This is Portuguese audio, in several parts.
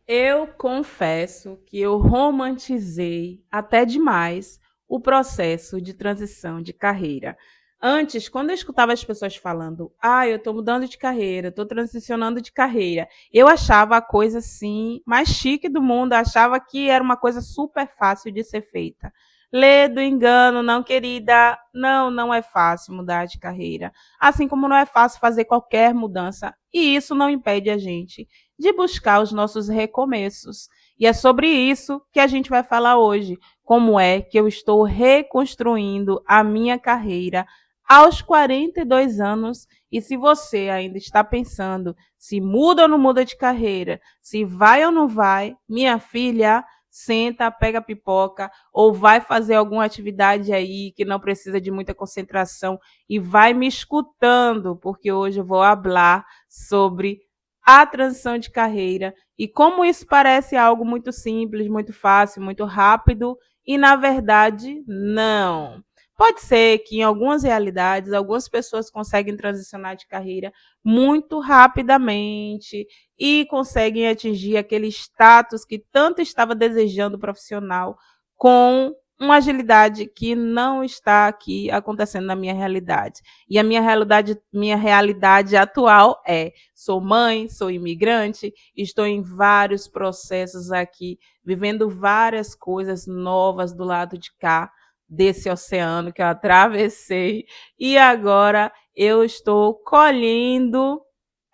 Eu confesso que eu romantizei até demais o processo de transição de carreira. Antes, quando eu escutava as pessoas falando, eu estou mudando de carreira, estou transicionando de carreira, eu achava a coisa assim mais chique do mundo, achava que era uma coisa super fácil de ser feita. Lê do engano, não, querida, não, não é fácil mudar de carreira. Assim como não é fácil fazer qualquer mudança, e isso não impede a gente de buscar os nossos recomeços. E é sobre isso que a gente vai falar hoje. Como é que eu estou reconstruindo a minha carreira aos 42 anos. E se você ainda está pensando se muda ou não muda de carreira, se vai ou não vai, minha filha, senta, pega a pipoca ou vai fazer alguma atividade aí que não precisa de muita concentração e vai me escutando, porque hoje eu vou falar sobre a transição de carreira e como isso parece algo muito simples, muito fácil, muito rápido e na verdade não. Pode ser que em algumas realidades algumas pessoas conseguem transicionar de carreira muito rapidamente e conseguem atingir aquele status que tanto estava desejando profissional com uma agilidade que não está aqui acontecendo na minha realidade. E a minha realidade atual é: sou mãe, sou imigrante, estou em vários processos aqui, vivendo várias coisas novas do lado de cá, desse oceano que eu atravessei, e agora eu estou colhendo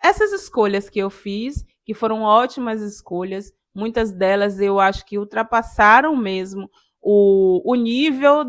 essas escolhas que eu fiz, que foram ótimas escolhas, muitas delas eu acho que ultrapassaram mesmo o nível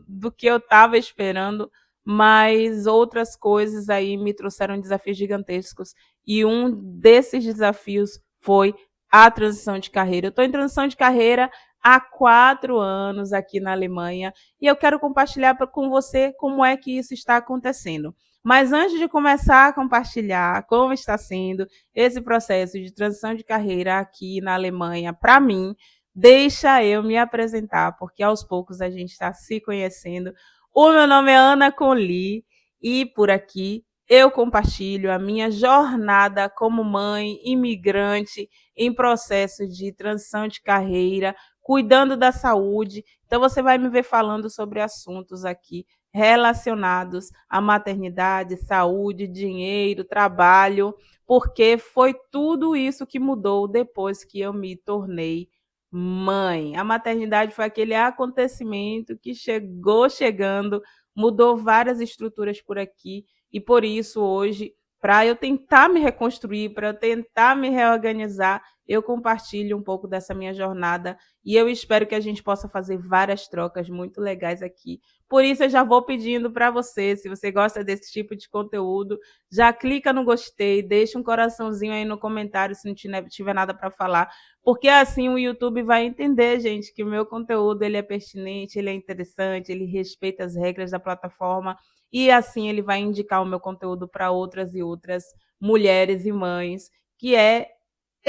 do que eu estava esperando, mas outras coisas aí me trouxeram desafios gigantescos e um desses desafios foi a transição de carreira. Eu estou em transição de carreira há 4 anos aqui na Alemanha e eu quero compartilhar com você como é que isso está acontecendo. Mas antes de começar a compartilhar como está sendo esse processo de transição de carreira aqui na Alemanha, para mim, deixa eu me apresentar, porque aos poucos a gente está se conhecendo. O meu nome é Ana Conli e por aqui eu compartilho a minha jornada como mãe imigrante em processo de transição de carreira, cuidando da saúde. Então você vai me ver falando sobre assuntos aqui relacionados à maternidade, saúde, dinheiro, trabalho, porque foi tudo isso que mudou depois que eu me tornei mãe. A maternidade foi aquele acontecimento que chegou chegando, mudou várias estruturas por aqui e por isso hoje, para eu tentar me reconstruir, para eu tentar me reorganizar, eu compartilho um pouco dessa minha jornada e eu espero que a gente possa fazer várias trocas muito legais aqui. Por isso eu já vou pedindo para você, se você gosta desse tipo de conteúdo, já clica no gostei, deixa um coraçãozinho aí no comentário se não tiver nada para falar, porque assim o YouTube vai entender, gente, que o meu conteúdo ele é pertinente, ele é interessante, ele respeita as regras da plataforma e assim ele vai indicar o meu conteúdo para outras e outras mulheres e mães, que é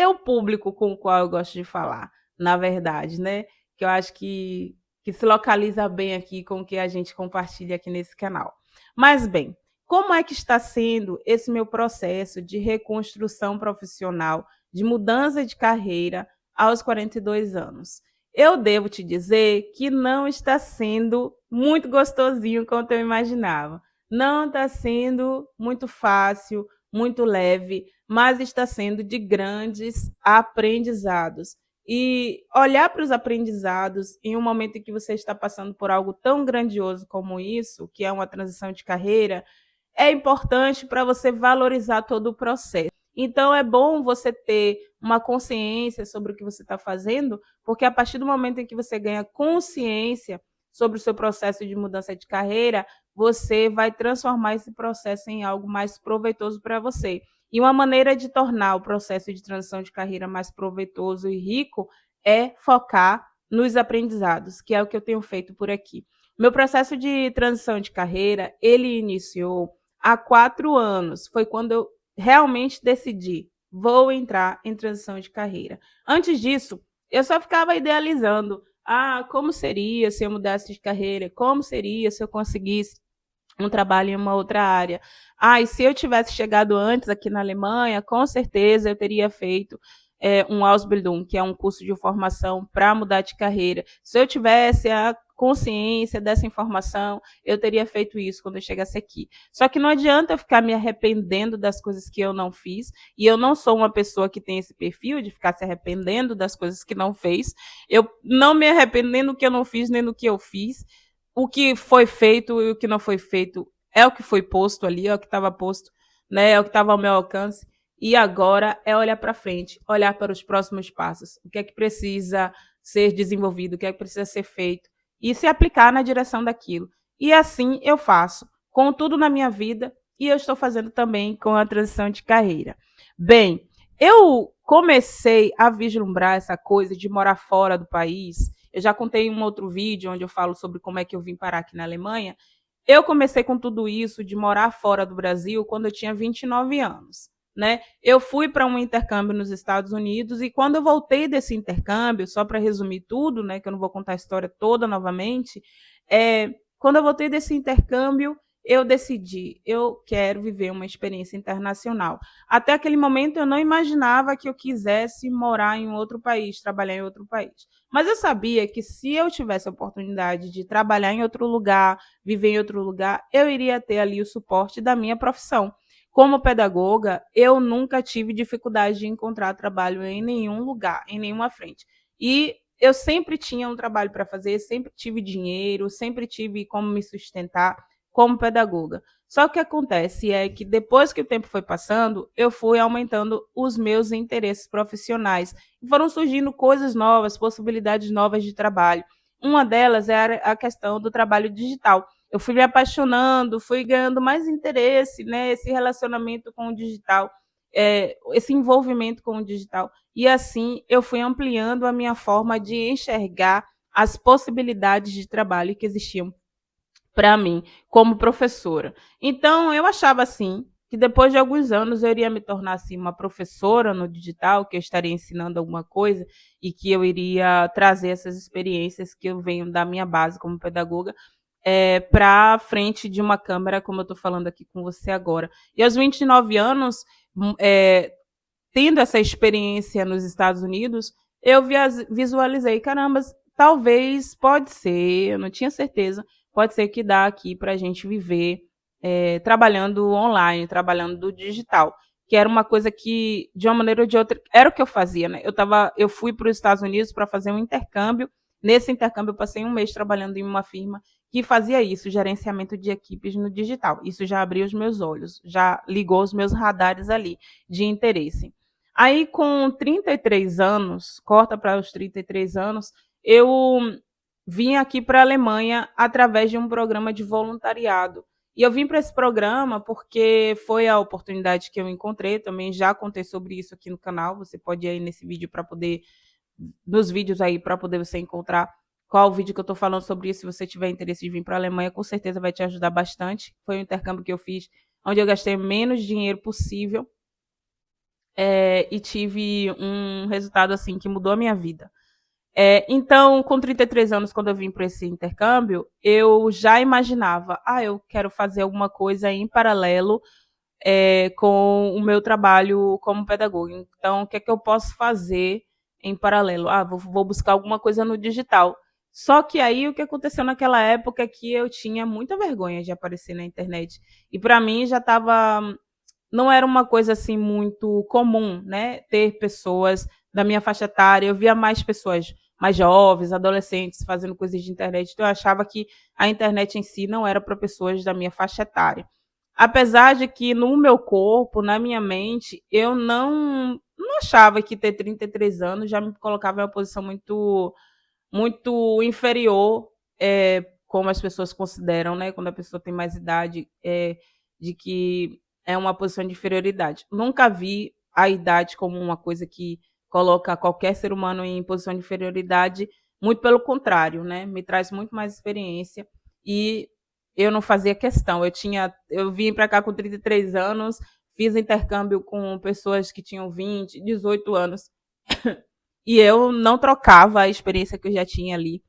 o público com o qual eu gosto de falar, na verdade, né? Que eu acho que se localiza bem aqui com o que a gente compartilha aqui nesse canal. Mas bem, como é que está sendo esse meu processo de reconstrução profissional, de mudança de carreira aos 42 anos? Eu devo te dizer que não está sendo muito gostosinho quanto eu imaginava. Não está sendo muito fácil, muito leve, mas está sendo de grandes aprendizados. E olhar para os aprendizados em um momento em que você está passando por algo tão grandioso como isso, que é uma transição de carreira, é importante para você valorizar todo o processo. Então, é bom você ter uma consciência sobre o que você está fazendo, porque a partir do momento em que você ganha consciência sobre o seu processo de mudança de carreira, você vai transformar esse processo em algo mais proveitoso para você. E uma maneira de tornar o processo de transição de carreira mais proveitoso e rico é focar nos aprendizados, que é o que eu tenho feito por aqui. Meu processo de transição de carreira, ele iniciou há 4 anos. Foi quando eu realmente decidi, vou entrar em transição de carreira. Antes disso, eu só ficava idealizando, como seria se eu mudasse de carreira? Como seria se eu conseguisse um trabalho em uma outra área? E se eu tivesse chegado antes aqui na Alemanha, com certeza eu teria feito um Ausbildung, que é um curso de formação para mudar de carreira. Se eu tivesse a consciência dessa informação, eu teria feito isso quando eu chegasse aqui. Só que não adianta eu ficar me arrependendo das coisas que eu não fiz, e eu não sou uma pessoa que tem esse perfil de ficar se arrependendo das coisas que não fez. Eu não me arrependo nem do que eu não fiz, nem do que eu fiz. O que foi feito e o que não foi feito é o que foi posto ali, é o que estava posto, né? É o que estava ao meu alcance. E agora é olhar para frente, olhar para os próximos passos. O que é que precisa ser desenvolvido, o que é que precisa ser feito e se aplicar na direção daquilo. E assim eu faço, com tudo na minha vida, e eu estou fazendo também com a transição de carreira. Bem, eu comecei a vislumbrar essa coisa de morar fora do país. Eu já contei em um outro vídeo onde eu falo sobre como é que eu vim parar aqui na Alemanha. Eu comecei com tudo isso de morar fora do Brasil quando eu tinha 29 anos. Né? Eu fui para um intercâmbio nos Estados Unidos e quando eu voltei desse intercâmbio, só para resumir tudo, né, que eu não vou contar a história toda novamente, quando eu voltei desse intercâmbio, eu decidi, eu quero viver uma experiência internacional. Até aquele momento eu não imaginava que eu quisesse morar em outro país, trabalhar em outro país. Mas eu sabia que se eu tivesse a oportunidade de trabalhar em outro lugar, viver em outro lugar, eu iria ter ali o suporte da minha profissão. Como pedagoga, eu nunca tive dificuldade de encontrar trabalho em nenhum lugar, em nenhuma frente. E eu sempre tinha um trabalho para fazer, sempre tive dinheiro, sempre tive como me sustentar como pedagoga. Só que o que acontece é que depois que o tempo foi passando, eu fui aumentando os meus interesses profissionais. E foram surgindo coisas novas, possibilidades novas de trabalho. Uma delas era a questão do trabalho digital. Eu fui me apaixonando, fui ganhando mais interesse, né? Esse relacionamento com o digital, esse envolvimento com o digital. E assim eu fui ampliando a minha forma de enxergar as possibilidades de trabalho que existiam para mim como professora. Então eu achava assim que depois de alguns anos eu iria me tornar assim uma professora no digital, que eu estaria ensinando alguma coisa e que eu iria trazer essas experiências que eu venho da minha base como pedagoga para frente de uma câmera, como eu estou falando aqui com você agora. E aos 29 anos, tendo essa experiência nos Estados Unidos, eu visualizei, caramba, talvez, pode ser, eu não tinha certeza, pode ser que dá aqui para a gente viver trabalhando online, trabalhando do digital, que era uma coisa que, de uma maneira ou de outra, era o que eu fazia, né? Eu fui para os Estados Unidos para fazer um intercâmbio. Nesse intercâmbio, eu passei um mês trabalhando em uma firma que fazia isso, gerenciamento de equipes no digital. Isso já abriu os meus olhos, já ligou os meus radares ali de interesse. Aí, com 33 anos, corta para os 33 anos, eu vim aqui para a Alemanha através de um programa de voluntariado. E eu vim para esse programa porque foi a oportunidade que eu encontrei. Também já contei sobre isso aqui no canal. Você pode ir aí nesse vídeo para poder, nos vídeos aí, para poder você encontrar qual o vídeo que eu estou falando sobre isso. Se você tiver interesse de vir para a Alemanha, com certeza vai te ajudar bastante. Foi um intercâmbio que eu fiz onde eu gastei menos dinheiro possível. E tive um resultado assim que mudou a minha vida. Então, com 33 anos, quando eu vim para esse intercâmbio, eu já imaginava, eu quero fazer alguma coisa em paralelo com o meu trabalho como pedagoga. Então, o que é que eu posso fazer em paralelo? Vou buscar alguma coisa no digital. Só que aí o que aconteceu naquela época é que eu tinha muita vergonha de aparecer na internet. E para mim já estava, não era uma coisa assim muito comum, né? Ter pessoas da minha faixa etária. Eu via mais pessoas mais jovens, adolescentes, fazendo coisas de internet. Então eu achava que a internet em si não era para pessoas da minha faixa etária. Apesar de que no meu corpo, na minha mente, eu não achava que ter 33 anos já me colocava em uma posição muito inferior, como as pessoas consideram, né? Quando a pessoa tem mais idade, de que é uma posição de inferioridade. Nunca vi a idade como uma coisa que coloca qualquer ser humano em posição de inferioridade, muito pelo contrário, né? Me traz muito mais experiência e eu não fazia questão. Eu vim para cá com 33 anos, fiz intercâmbio com pessoas que tinham 20, 18 anos e eu não trocava a experiência que eu já tinha ali,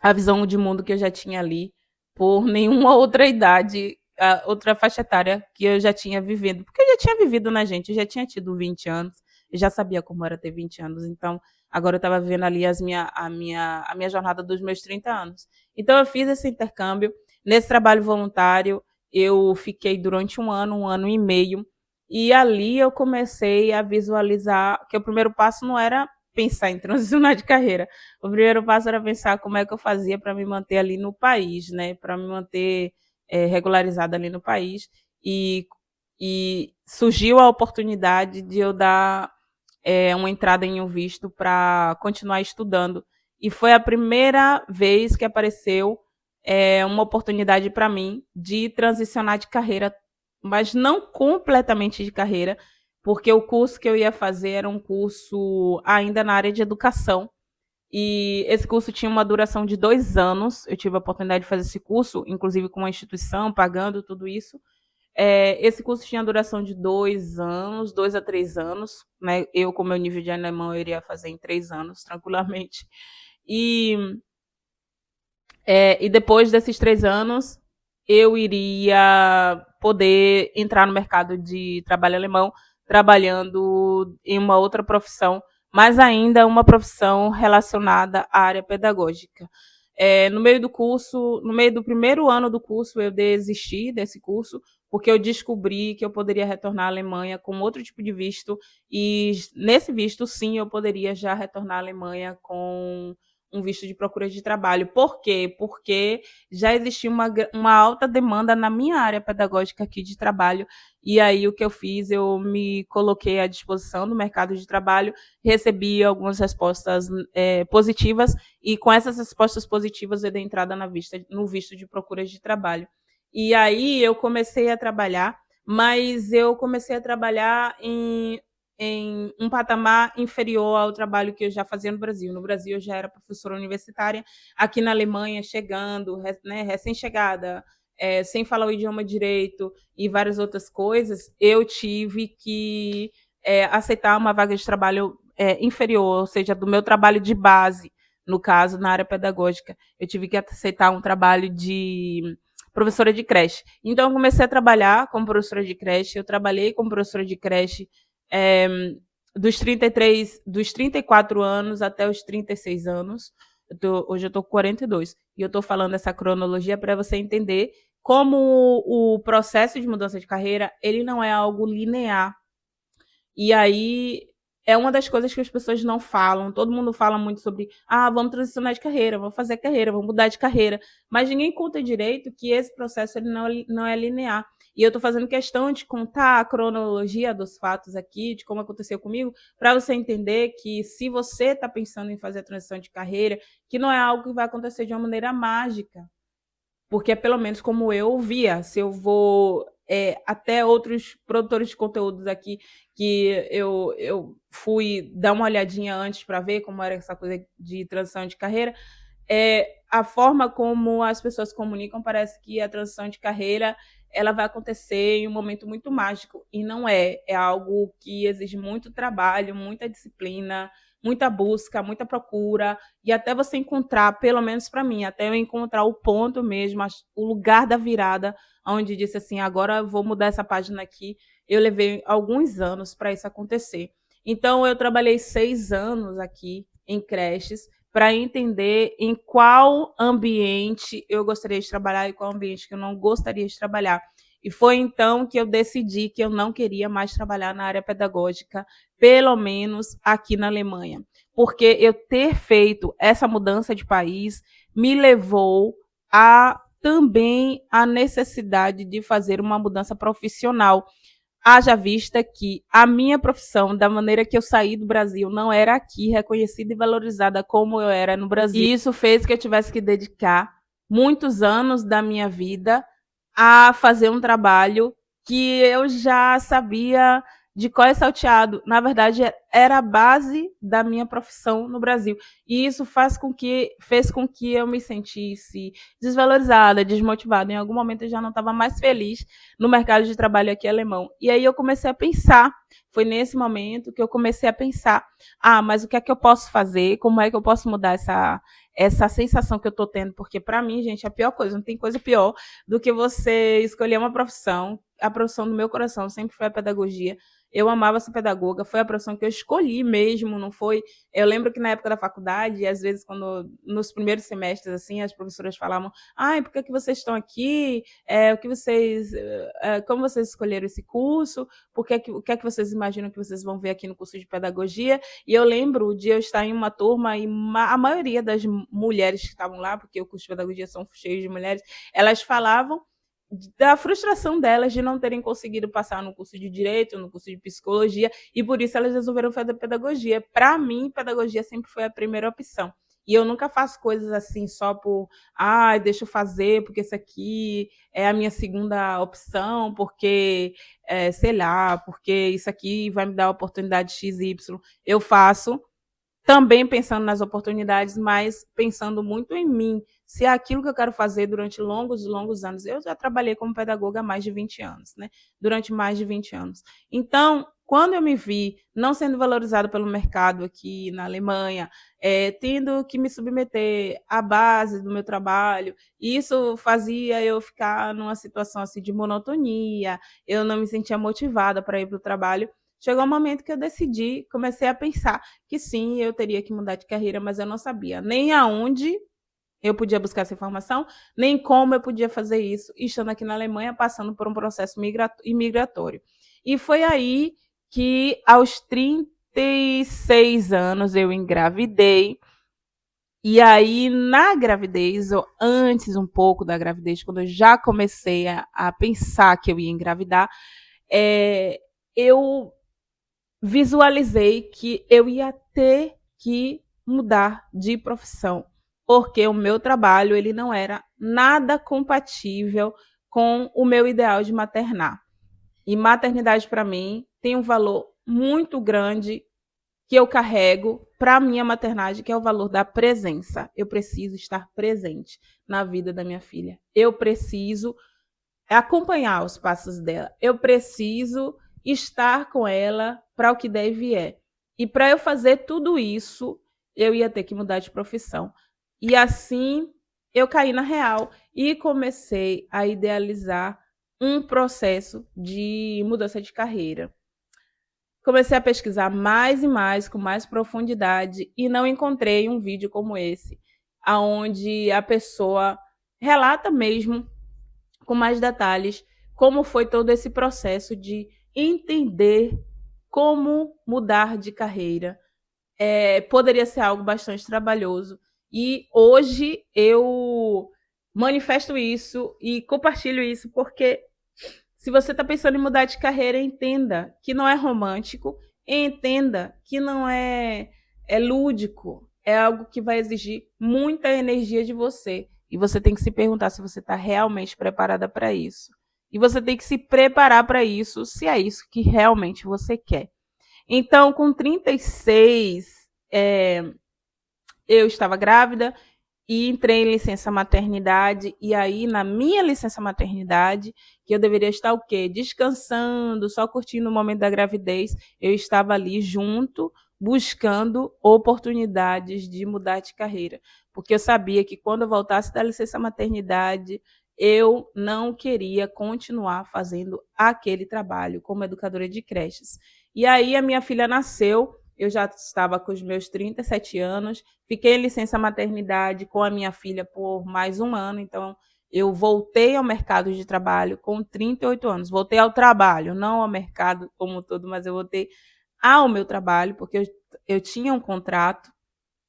a visão de mundo que eu já tinha ali, por nenhuma outra idade, outra faixa etária que eu já tinha vivido. Porque eu já tinha vivido, né, gente? Eu já tinha tido 20 anos, eu já sabia como era ter 20 anos, então agora eu estava vivendo ali a minha jornada dos meus 30 anos. Então eu fiz esse intercâmbio. Nesse trabalho voluntário, eu fiquei durante um ano e meio, e ali eu comecei a visualizar que o primeiro passo não era pensar em transicionar de carreira. O primeiro passo era pensar como é que eu fazia para me manter ali no país, né? Para me manter regularizada ali no país. E, e surgiu a oportunidade de eu dar uma entrada em um visto para continuar estudando. E foi a primeira vez que apareceu uma oportunidade para mim de transicionar de carreira, mas não completamente de carreira, porque o curso que eu ia fazer era um curso ainda na área de educação. E esse curso tinha uma duração de 2 anos. Eu tive a oportunidade de fazer esse curso, inclusive com uma instituição, pagando tudo isso. Esse curso tinha duração de 2 anos, 2 a 3 anos, né? Eu, com meu nível de alemão, eu iria fazer em 3 anos, tranquilamente. E, e depois desses 3 anos, eu iria poder entrar no mercado de trabalho alemão, trabalhando em uma outra profissão, mas ainda uma profissão relacionada à área pedagógica. No meio do curso, no meio do primeiro ano do curso, eu desisti desse curso, porque eu descobri que eu poderia retornar à Alemanha com outro tipo de visto, e nesse visto, sim, eu poderia já retornar à Alemanha com um visto de procura de trabalho. Por quê? Porque já existia uma alta demanda na minha área pedagógica aqui de trabalho, e aí o que eu fiz, eu me coloquei à disposição do mercado de trabalho, recebi algumas respostas positivas, e com essas respostas positivas eu dei entrada no visto de procura de trabalho. E aí eu comecei a trabalhar, mas eu comecei a trabalhar em um patamar inferior ao trabalho que eu já fazia no Brasil. No Brasil, eu já era professora universitária, aqui na Alemanha, chegando, né, recém-chegada, sem falar o idioma direito e várias outras coisas, eu tive que aceitar uma vaga de trabalho inferior, ou seja, do meu trabalho de base, no caso, na área pedagógica. Eu tive que aceitar um trabalho de professora de creche. Então, eu comecei a trabalhar como professora de creche. Eu trabalhei como professora de creche é, dos 34 anos até os 36 anos. Hoje eu estou com 42. E eu estou falando essa cronologia para você entender como o processo de mudança de carreira ele não é algo linear. E aí é uma das coisas que as pessoas não falam. Todo mundo fala muito sobre vamos transicionar de carreira, vamos fazer carreira, vamos mudar de carreira. Mas ninguém conta direito que esse processo ele não é linear. E eu estou fazendo questão de contar a cronologia dos fatos aqui, de como aconteceu comigo, para você entender que se você está pensando em fazer a transição de carreira, que não é algo que vai acontecer de uma maneira mágica. Porque é pelo menos como eu via. Se eu vou até outros produtores de conteúdos aqui, que eu fui dar uma olhadinha antes para ver como era essa coisa de transição de carreira, a forma como as pessoas comunicam parece que a transição de carreira ela vai acontecer em um momento muito mágico, e não é. É algo que exige muito trabalho, muita disciplina, muita busca, muita procura, e até você encontrar, pelo menos para mim, até eu encontrar o ponto mesmo, o lugar da virada, onde disse assim, agora eu vou mudar essa página aqui, eu levei alguns anos para isso acontecer. Então, eu trabalhei 6 anos aqui em creches, para entender em qual ambiente eu gostaria de trabalhar e qual ambiente que eu não gostaria de trabalhar. E foi então que eu decidi que eu não queria mais trabalhar na área pedagógica, pelo menos aqui na Alemanha. Porque eu ter feito essa mudança de país me levou a também a necessidade de fazer uma mudança profissional. Haja vista que a minha profissão, da maneira que eu saí do Brasil, não era aqui reconhecida e valorizada como eu era no Brasil. E isso fez que eu tivesse que dedicar muitos anos da minha vida a fazer um trabalho que eu já sabia de cor e salteado. Na verdade, era a base da minha profissão no Brasil. E isso fez com que eu me sentisse desvalorizada, desmotivada. Em algum momento eu já não estava mais feliz no mercado de trabalho aqui alemão. E aí eu comecei a pensar, foi nesse momento que eu comecei a pensar, mas o que é que eu posso fazer? Como é que eu posso mudar essa sensação que eu tô tendo, porque para mim, gente, a pior coisa, não tem coisa pior do que você escolher uma profissão. A profissão do meu coração sempre foi a pedagogia. Eu amava ser pedagoga, foi a profissão que eu escolhi mesmo, não foi. Eu lembro que na época da faculdade, às vezes, quando nos primeiros semestres, assim, as professoras falavam: ai, por que vocês estão aqui? O que vocês, como vocês escolheram esse curso? O que é que vocês imaginam que vocês vão ver aqui no curso de pedagogia? E eu lembro de eu estar em uma turma e a maioria das mulheres que estavam lá, porque o curso de pedagogia são cheios de mulheres, elas falavam da frustração delas de não terem conseguido passar no curso de direito, no curso de psicologia, e por isso elas resolveram fazer pedagogia. Para mim, pedagogia sempre foi a primeira opção. E eu nunca faço coisas assim só por, deixa eu fazer, porque isso aqui é a minha segunda opção, porque, sei lá, porque isso aqui vai me dar oportunidade XY. Eu faço também pensando nas oportunidades, mas pensando muito em mim, se é aquilo que eu quero fazer durante longos, longos anos. Eu já trabalhei como pedagoga há mais de 20 anos, né? Durante mais de 20 anos. Então, quando eu me vi não sendo valorizada pelo mercado aqui na Alemanha, tendo que me submeter à base do meu trabalho, isso fazia eu ficar numa situação assim de monotonia, eu não me sentia motivada para ir para o trabalho. Chegou um momento que eu decidi, comecei a pensar que sim, eu teria que mudar de carreira, mas eu não sabia nem aonde eu podia buscar essa informação, nem como eu podia fazer isso, estando aqui na Alemanha, passando por um processo imigratório. E foi aí que, aos 36 anos, eu engravidei. E aí, na gravidez, ou antes um pouco da gravidez, quando eu já comecei a pensar que eu ia engravidar, eu visualizei que eu ia ter que mudar de profissão, porque o meu trabalho ele não era nada compatível com o meu ideal de maternar. E maternidade para mim tem um valor muito grande que eu carrego para a minha maternagem, que é o valor da presença. Eu preciso estar presente na vida da minha filha. Eu preciso acompanhar os passos dela. Eu preciso estar com ela para o que der e vier. E para eu fazer tudo isso, eu ia ter que mudar de profissão. E assim eu caí na real e comecei a idealizar um processo de mudança de carreira. Comecei a pesquisar mais e mais, com mais profundidade, e não encontrei um vídeo como esse, onde a pessoa relata mesmo com mais detalhes como foi todo esse processo de entender como mudar de carreira. Poderia ser algo bastante trabalhoso. E hoje eu manifesto isso e compartilho isso porque se você está pensando em mudar de carreira, entenda que não é romântico, entenda que não é lúdico, é algo que vai exigir muita energia de você. E você tem que se perguntar se você está realmente preparada para isso. E você tem que se preparar para isso, se é isso que realmente você quer. Então, com 36, eu estava grávida e entrei em licença maternidade. E aí, na minha licença maternidade, que eu deveria estar o quê? Descansando, só curtindo o momento da gravidez, eu estava ali junto, buscando oportunidades de mudar de carreira. Porque eu sabia que quando eu voltasse da licença maternidade, eu não queria continuar fazendo aquele trabalho como educadora de creches. E aí a minha filha nasceu, eu já estava com os meus 37 anos, fiquei em licença maternidade com a minha filha por mais um ano, então eu voltei ao mercado de trabalho com 38 anos. Voltei ao trabalho, não ao mercado como um todo, mas eu voltei ao meu trabalho, porque eu tinha um contrato,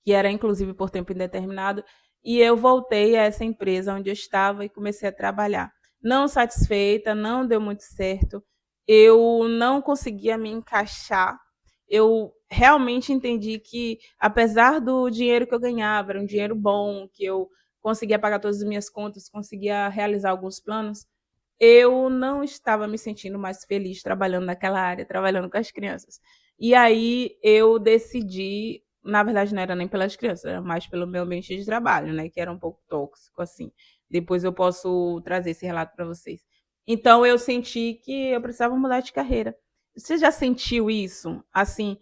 que era inclusive por tempo indeterminado, e eu voltei a essa empresa onde eu estava e comecei a trabalhar. Não satisfeita, não deu muito certo, eu não conseguia me encaixar. Eu realmente entendi que, apesar do dinheiro que eu ganhava, era um dinheiro bom, que eu conseguia pagar todas as minhas contas, conseguia realizar alguns planos, eu não estava me sentindo mais feliz trabalhando naquela área, trabalhando com as crianças. E aí eu decidi, na verdade não era nem pelas crianças, era mais pelo meu ambiente de trabalho, né, que era um pouco tóxico, assim. Depois eu posso trazer esse relato para vocês. Então eu senti que eu precisava mudar de carreira. Você já sentiu isso? Assim,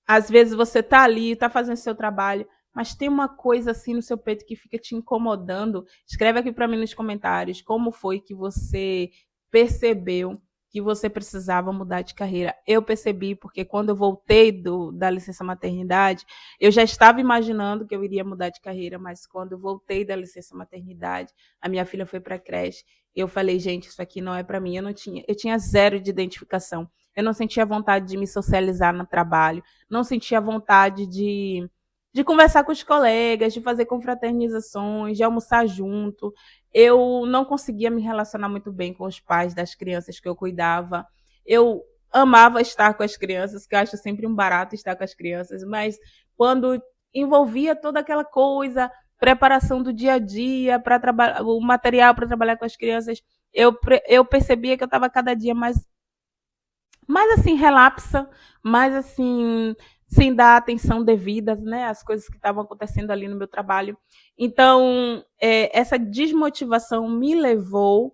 às vezes você tá ali, tá fazendo seu trabalho, mas tem uma coisa assim no seu peito que fica te incomodando. Escreve aqui para mim nos comentários como foi que você percebeu que você precisava mudar de carreira. Eu percebi porque quando eu voltei da licença maternidade, eu já estava imaginando que eu iria mudar de carreira, mas quando eu voltei da licença maternidade, a minha filha foi para a creche, eu falei, gente, isso aqui não é para mim. Eu tinha zero de identificação. Eu não sentia vontade de me socializar no trabalho, não sentia vontade de conversar com os colegas, de fazer confraternizações, de almoçar junto. Eu não conseguia me relacionar muito bem com os pais das crianças que eu cuidava. Eu amava estar com as crianças, que eu acho sempre um barato estar com as crianças, mas quando envolvia toda aquela coisa, preparação do dia a dia, para trabalhar, o material para trabalhar com as crianças, eu percebia que eu estava cada dia mais assim, relapsa, mais assim, sem dar atenção devida, né, às coisas que estavam acontecendo ali no meu trabalho. Então, essa desmotivação me levou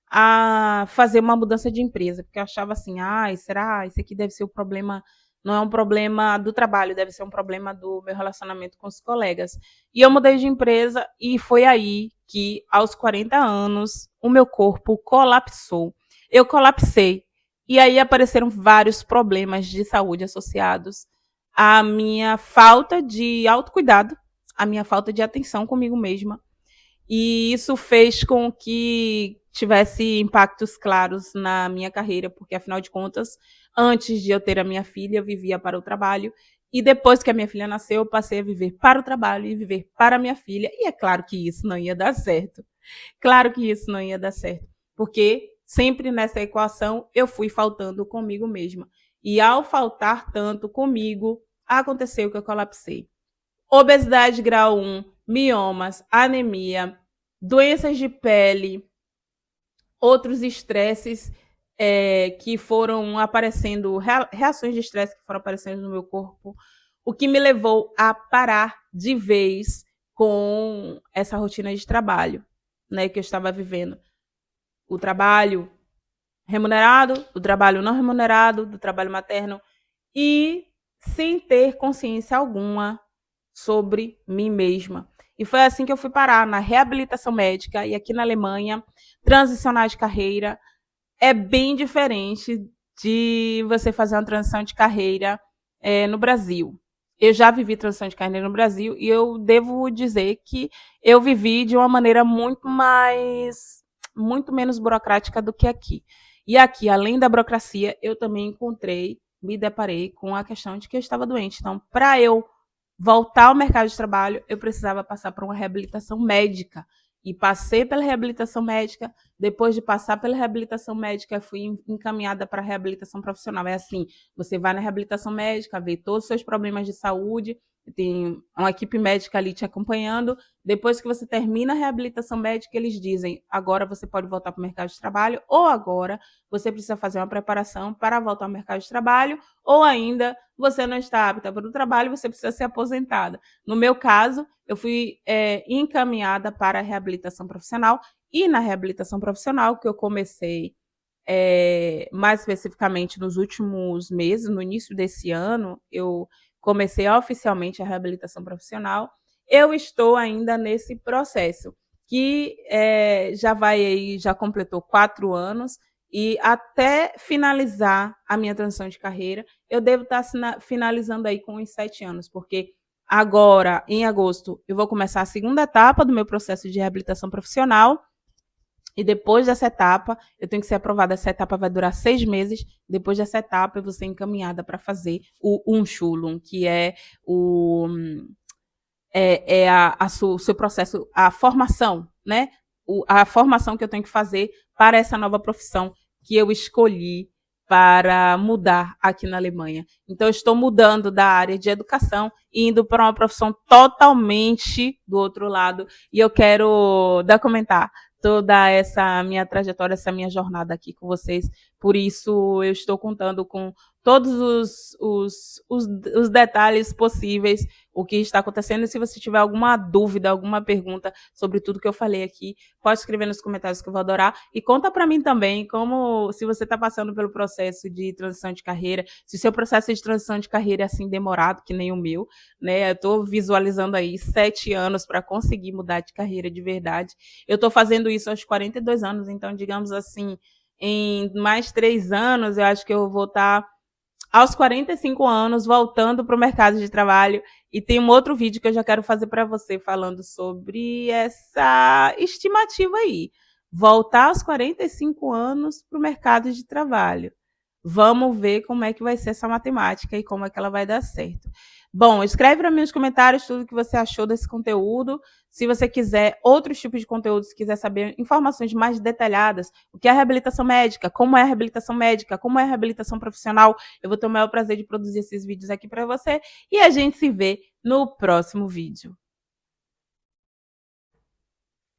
a fazer uma mudança de empresa, porque eu achava assim, será? Isso aqui deve ser o problema, não é um problema do trabalho, deve ser um problema do meu relacionamento com os colegas. E eu mudei de empresa e foi aí que, aos 40 anos, o meu corpo colapsou. Eu colapsei. E aí apareceram vários problemas de saúde associados à minha falta de autocuidado, à minha falta de atenção comigo mesma. E isso fez com que tivesse impactos claros na minha carreira, porque afinal de contas, antes de eu ter a minha filha, eu vivia para o trabalho. E depois que a minha filha nasceu, eu passei a viver para o trabalho e viver para a minha filha. E é claro que isso não ia dar certo. Claro que isso não ia dar certo, porque sempre nessa equação eu fui faltando comigo mesma. E ao faltar tanto comigo, aconteceu que eu colapsei. Obesidade grau 1, miomas, anemia, doenças de pele, outros estresses que foram aparecendo, reações de estresse que foram aparecendo no meu corpo, o que me levou a parar de vez com essa rotina de trabalho, né, que eu estava vivendo. O trabalho remunerado, o trabalho não remunerado, do trabalho materno, e sem ter consciência alguma sobre mim mesma. E foi assim que eu fui parar na reabilitação médica, e aqui na Alemanha, transicionar de carreira é bem diferente de você fazer uma transição de carreira no Brasil. Eu já vivi transição de carreira no Brasil e eu devo dizer que eu vivi de uma maneira muito menos burocrática do que aqui. E aqui, além da burocracia, eu também me deparei com a questão de que eu estava doente. Então, para eu voltar ao mercado de trabalho, eu precisava passar por uma reabilitação médica. E passei pela reabilitação médica. Depois de passar pela reabilitação médica, fui encaminhada para a reabilitação profissional. É assim, você vai na reabilitação médica, vê todos os seus problemas de saúde, tem uma equipe médica ali te acompanhando. Depois que você termina a reabilitação médica, eles dizem, agora você pode voltar para o mercado de trabalho, ou agora você precisa fazer uma preparação para voltar ao mercado de trabalho, ou ainda você não está apta para o trabalho, você precisa ser aposentada. No meu caso, eu fui encaminhada para a reabilitação profissional, e na reabilitação profissional, que eu comecei mais especificamente nos últimos meses, no início desse ano, eu comecei oficialmente a reabilitação profissional. Eu estou ainda nesse processo, que já completou 4 anos, e até finalizar a minha transição de carreira, eu devo estar finalizando aí com uns 7 anos, porque agora, em agosto, eu vou começar a segunda etapa do meu processo de reabilitação profissional. E depois dessa etapa, eu tenho que ser aprovada. Essa etapa vai durar 6 meses. Depois dessa etapa, eu vou ser encaminhada para fazer o Umschulung, que é o seu processo, a formação, né? A formação que eu tenho que fazer para essa nova profissão que eu escolhi para mudar aqui na Alemanha. Então, eu estou mudando da área de educação e indo para uma profissão totalmente do outro lado. E eu quero documentar toda essa minha trajetória, essa minha jornada aqui com vocês. Por isso, eu estou contando com todos os detalhes possíveis, o que está acontecendo. E se você tiver alguma dúvida, alguma pergunta sobre tudo que eu falei aqui, pode escrever nos comentários que eu vou adorar. E conta para mim também como, se você está passando pelo processo de transição de carreira, se o seu processo de transição de carreira é assim demorado, que nem o meu, né? Eu estou visualizando aí 7 anos para conseguir mudar de carreira de verdade. Eu estou fazendo isso aos 42 anos, então, digamos assim, em mais 3 anos, eu acho que eu vou estar aos 45 anos, voltando para o mercado de trabalho. E tem um outro vídeo que eu já quero fazer para você, falando sobre essa estimativa aí. Voltar aos 45 anos para o mercado de trabalho. Vamos ver como é que vai ser essa matemática e como é que ela vai dar certo. Bom, escreve para mim nos comentários tudo que você achou desse conteúdo. Se você quiser outros tipos de conteúdo, se quiser saber informações mais detalhadas, o que é a reabilitação médica, como é a reabilitação médica, como é a reabilitação profissional, eu vou ter o maior prazer de produzir esses vídeos aqui para você. E a gente se vê no próximo vídeo.